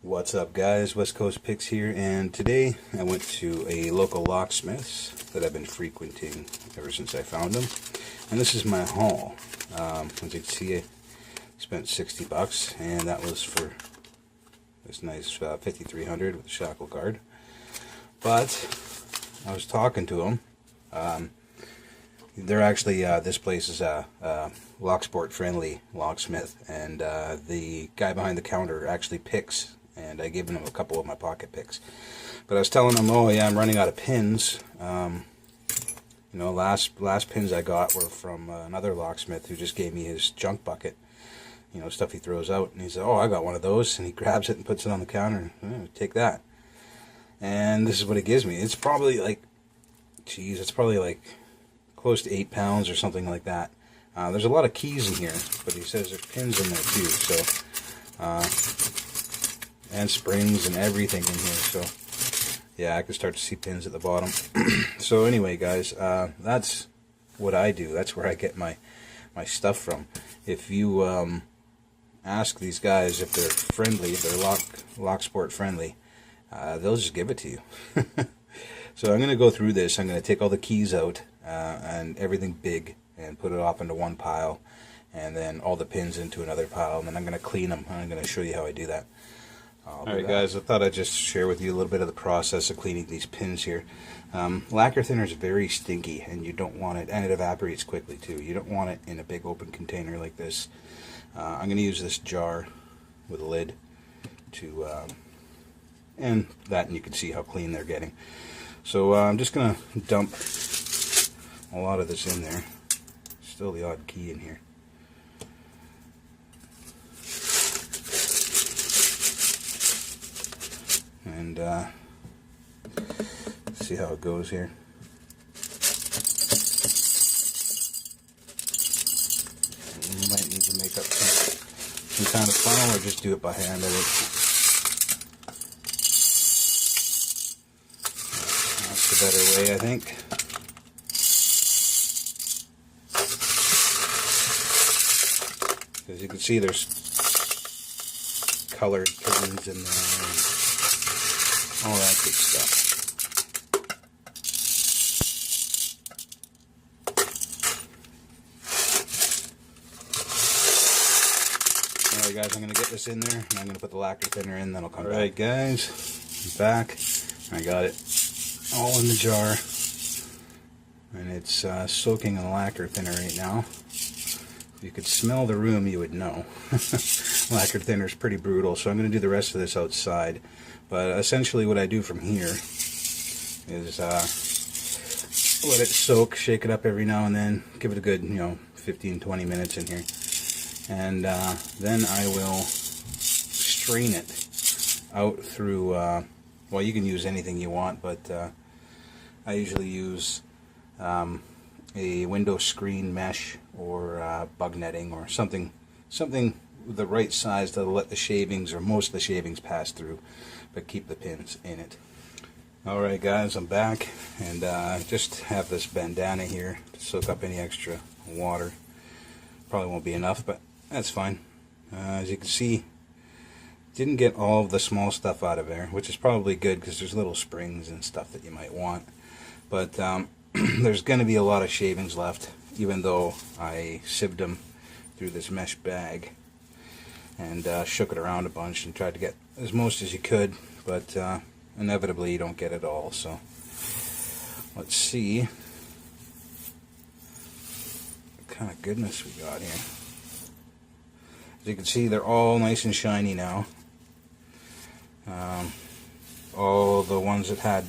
What's up, guys? West Coast Picks here, and today I went to a local locksmith's that I've been frequenting ever since I found them, and this is my haul. As you can see, I spent $60, and that was for this nice 5300 with a shackle guard. But I was talking to them. They're actually, this place is a Locksport friendly locksmith, and the guy behind the counter actually picks, and I gave him a couple of my pocket picks. But I was telling him, oh yeah, I'm running out of pins. You know, last pins I got were from another locksmith who just gave me his junk bucket, you know, stuff he throws out, and he said, oh, I got one of those, and he grabs it and puts it on the counter, and take that. And this is what it gives me. It's probably like, geez, it's probably like close to 8 pounds or something like that. There's a lot of keys in here, but he says there's pins in there too, so and springs and everything in here, so yeah, I can start to see pins at the bottom. So anyway, guys, that's what I do. That's where I get my stuff from. If you ask these guys if they're friendly, if they're Locksport friendly, they'll just give it to you. So I'm going to go through this. I'm going to take all the keys out and everything big and put it off into one pile, and then all the pins into another pile, and then I'm going to clean them. I'm going to show you how I do that. Alright guys, I thought I'd just share with you a little bit of the process of cleaning these pins here. Lacquer thinner is very stinky, and you don't want it, and it evaporates quickly too. You don't want it in a big open container like this. I'm going to use this jar with a lid to, and you can see how clean they're getting. So I'm just going to dump a lot of this in there. Still the odd key in here. And see how it goes here. You might need to make up some kind of funnel, or just do it by hand. That's the better way, I think. As you can see, there's colored pins in there and all that good stuff. Alright guys, I'm going to get this in there, and I'm going to put the lacquer thinner in, then I'll come back. Alright guys, I'm back. I got it all in the jar, and it's soaking in lacquer thinner right now. If you could smell the room, you would know. Lacquer thinner is pretty brutal, so I'm going to do the rest of this outside. But essentially what I do from here is let it soak, shake it up every now and then, give it a good, 15-20 minutes in here. And then I will strain it out through, well, you can use anything you want, but I usually use a window screen mesh or bug netting or something the right size that'll let the shavings or most of the shavings pass through, but keep the pins in it. Alright guys, I'm back, and I just have this bandana here to soak up any extra water. Probably won't be enough, but that's fine. As you can see, didn't get all of the small stuff out of there, which is probably good because there's little springs and stuff that you might want. But there's going to be a lot of shavings left, even though I sieved them through this mesh bag and shook it around a bunch and tried to get as most as you could, but inevitably you don't get it all. So let's see what kind of goodness we got here. As you can see, they're all nice and shiny now. All the ones that had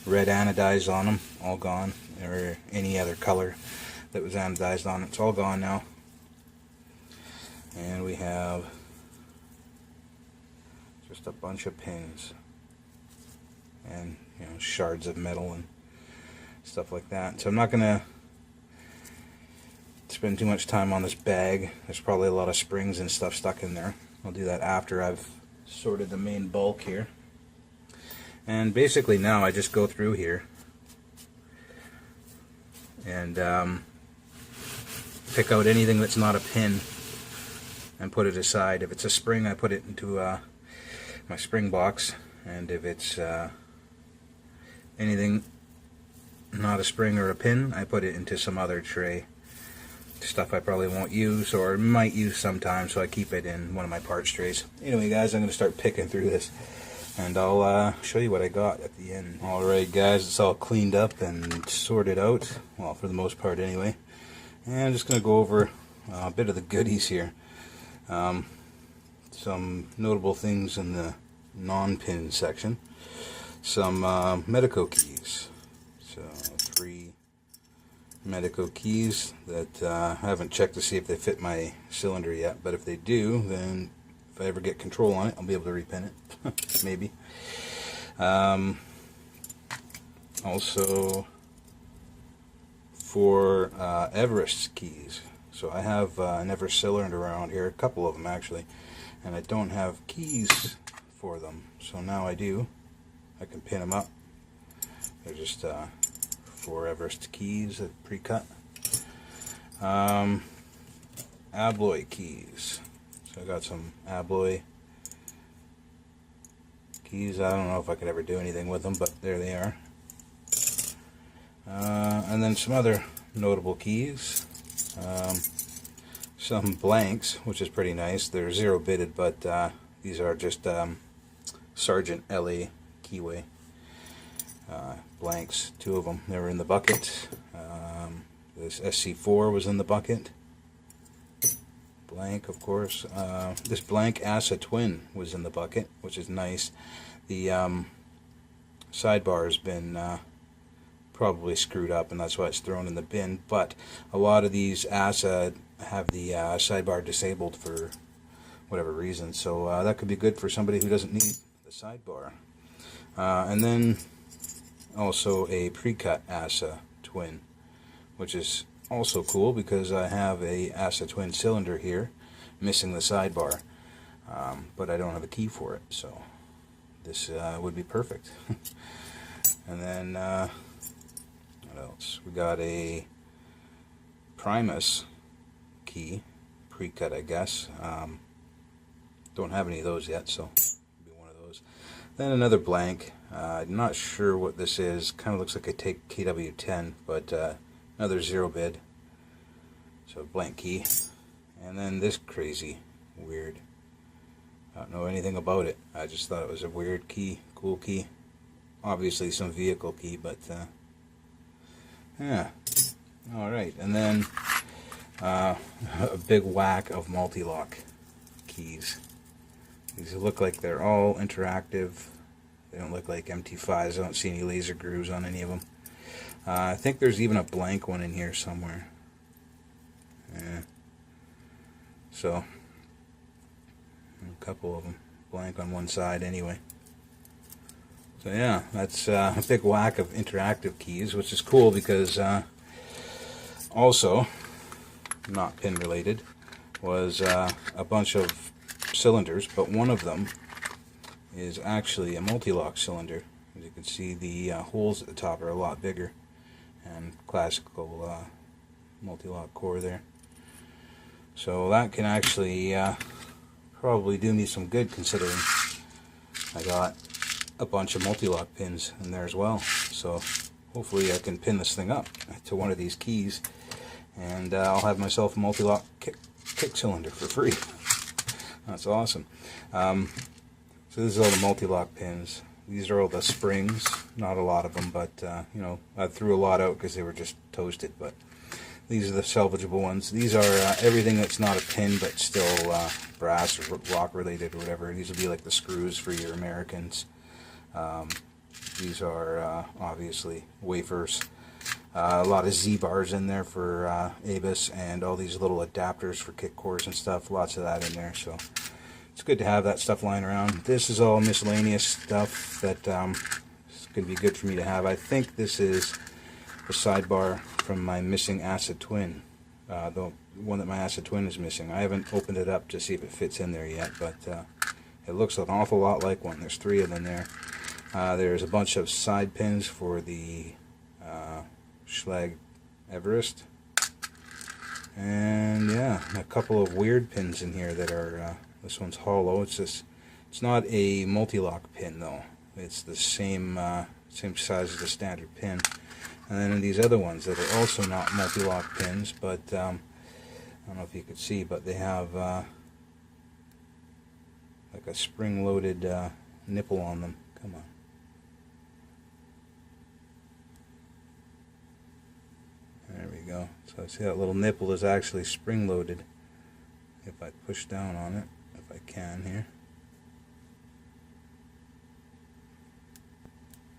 red anodized on them, all gone, or any other color that was anodized on it, it's all gone now. And we have just a bunch of pins and shards of metal and stuff like that. So I'm not gonna spend too much time on this bag. There's probably a lot of springs and stuff stuck in there. I'll do that after I've sorted the main bulk here. And basically now I just go through here and pick out anything that's not a pin and put it aside. If it's a spring, I put it into my spring box, and if it's anything not a spring or a pin, I put it into some other tray. Stuff I probably won't use or might use sometime, so I keep it in one of my parts trays. Anyway guys, I'm going to start picking through this, and I'll show you what I got at the end. Alright guys, it's all cleaned up and sorted out, well, for the most part anyway. And I'm just going to go over a bit of the goodies here. Some notable things in the non-pin section. Some Medico keys. So 3 Medico keys that I haven't checked to see if they fit my cylinder yet, but if they do, then if I ever get control on it, I'll be able to repin it. Maybe. Also for Everest keys. So I have an Everest cylinder around here, a couple of them actually, and I don't have keys for them. So now I do. I can pin them up. They're just 4 Everest keys, pre-cut. Abloy keys. So I got some Abloy keys. I don't know if I could ever do anything with them, but there they are. And then some other notable keys. Some blanks, which is pretty nice. They're 0-bitted, but these are just Sargent LA keyway blanks, 2 of them. They were in the bucket. This SC4 was in the bucket. Blank, of course. This blank ASSA twin was in the bucket, which is nice. The sidebar has been probably screwed up, and that's why it's thrown in the bin. But a lot of these ASSA have the sidebar disabled for whatever reason, so that could be good for somebody who doesn't need the sidebar. And then also a pre-cut ASSA twin, which is also cool because I have a ASSA twin cylinder here missing the sidebar, but I don't have a key for it, so this would be perfect. And then what else? We got a Primus key, pre-cut I guess. Don't have any of those yet, so it'll be one of those. Then another blank. I'm not sure what this is. Kind of looks like a KW10, but another 0-bid. So blank key. And then this crazy, weird. I don't know anything about it. I just thought it was a weird key, cool key. Obviously some vehicle key, but yeah. Alright, and then a big whack of multi-lock keys. These look like they're all interactive. They don't look like MT5s. I don't see any laser grooves on any of them. I think there's even a blank one in here somewhere. Yeah. So, a couple of them. Blank on one side anyway. So yeah, that's a big whack of interactive keys, which is cool because also, not pin related, was a bunch of cylinders, but one of them is actually a multi-lock cylinder. As you can see, the holes at the top are a lot bigger, and classical multi-lock core there. So that can actually probably do me some good, considering I got a bunch of multi-lock pins in there as well. So hopefully I can pin this thing up to one of these keys, and I'll have myself a multi-lock kick cylinder for free. That's awesome. So this is all the multi-lock pins. These are all the springs. Not a lot of them, but you know, I threw a lot out because they were just toasted. But these are the salvageable ones. These are everything that's not a pin, but still brass or rock related or whatever. These will be like the screws for your Americans. These are obviously wafers. A lot of Z-bars in there for ABIS, and all these little adapters for kick cores and stuff. Lots of that in there, so it's good to have that stuff lying around. This is all miscellaneous stuff that is going to be good for me to have. I think this is the sidebar from my missing ASSA twin, the one that my ASSA twin is missing. I haven't opened it up to see if it fits in there yet, but it looks an awful lot like one. There's 3 of them there. There's a bunch of side pins for the Schlag Everest, and yeah, a couple of weird pins in here that are this one's hollow. It's this It's not a multi-lock pin though. It's the same size as the standard pin. And then these other ones that are also not multi-lock pins, but I don't know if you could see, but they have like a spring-loaded nipple on them. Come on. There we go. So see that little nipple is actually spring-loaded. If I push down on it, if I can here.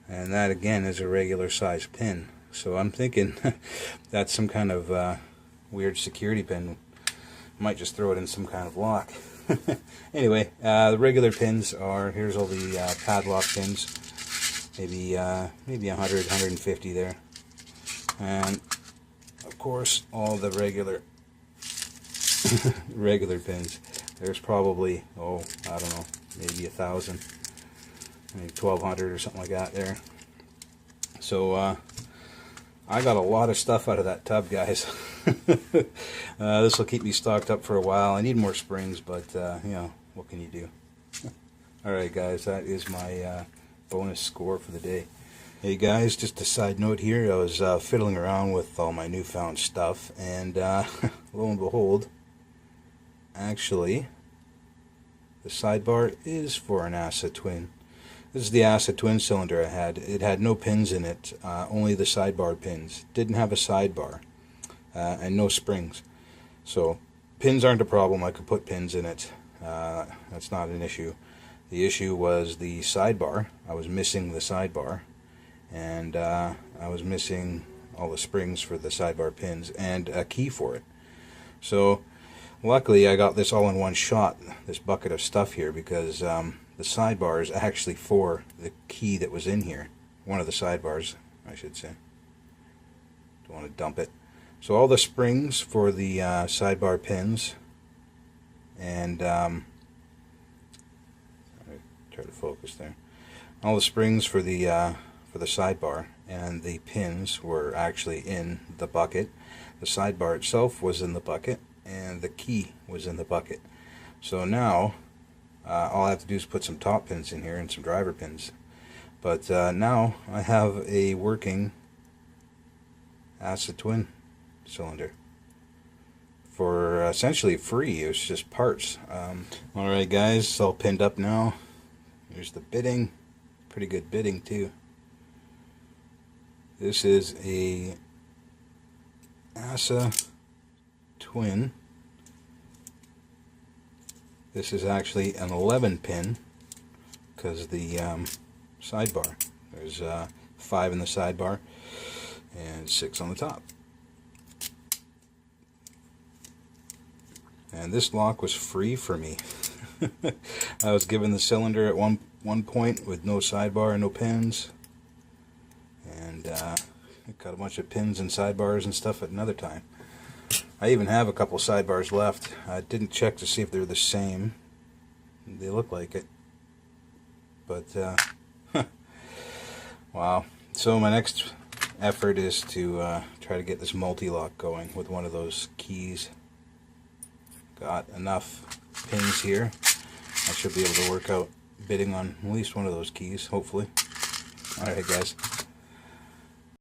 And that again is a regular size pin. So I'm thinking that's some kind of weird security pin. Might just throw it in some kind of lock. Anyway, the regular pins are, here's all the padlock pins. Maybe 100, 150 there. And of course all the regular pins. There's probably, oh, I don't know, maybe 1,000. Maybe 1,200 or something like that there. So I got a lot of stuff out of that tub, guys. This will keep me stocked up for a while. I need more springs, but you know, what can you do? Alright guys, that is my bonus score for the day. Hey guys, just a side note here, I was fiddling around with all my newfound stuff, and lo and behold, actually, the sidebar is for an ASSA twin. This is the ASSA twin cylinder I had. It had no pins in it, only the sidebar pins. Didn't have a sidebar, and no springs. So, pins aren't a problem. I could put pins in it. That's not an issue. The issue was the sidebar. I was missing the sidebar, and I was missing all the springs for the sidebar pins, and a key for it. So, luckily I got this all in one shot, this bucket of stuff here, because the sidebar is actually for the key that was in here. One of the sidebars, I should say. Don't want to dump it. So all the springs for the sidebar pins, and try to focus there. All the springs for the sidebar and the pins were actually in the bucket. The sidebar itself was in the bucket, and the key was in the bucket. So now all I have to do is put some top pins in here and some driver pins. But now I have a working ASSA twin cylinder for essentially free. It was just parts. Alright guys, it's all pinned up now. Here's the bitting. Pretty good bitting too. This is a ASSA twin. This is actually an 11 pin because the sidebar. There's 5 in the sidebar and 6 on the top. And this lock was free for me. I was given the cylinder at one point with no sidebar and no pins, and got a bunch of pins and sidebars and stuff at another time. I even have a couple sidebars left. I didn't check to see if they're the same. They look like it, but wow. So my next effort is to try to get this multi-lock going with one of those keys. Got enough pins here. I should be able to work out bitting on at least one of those keys, hopefully. Alright guys.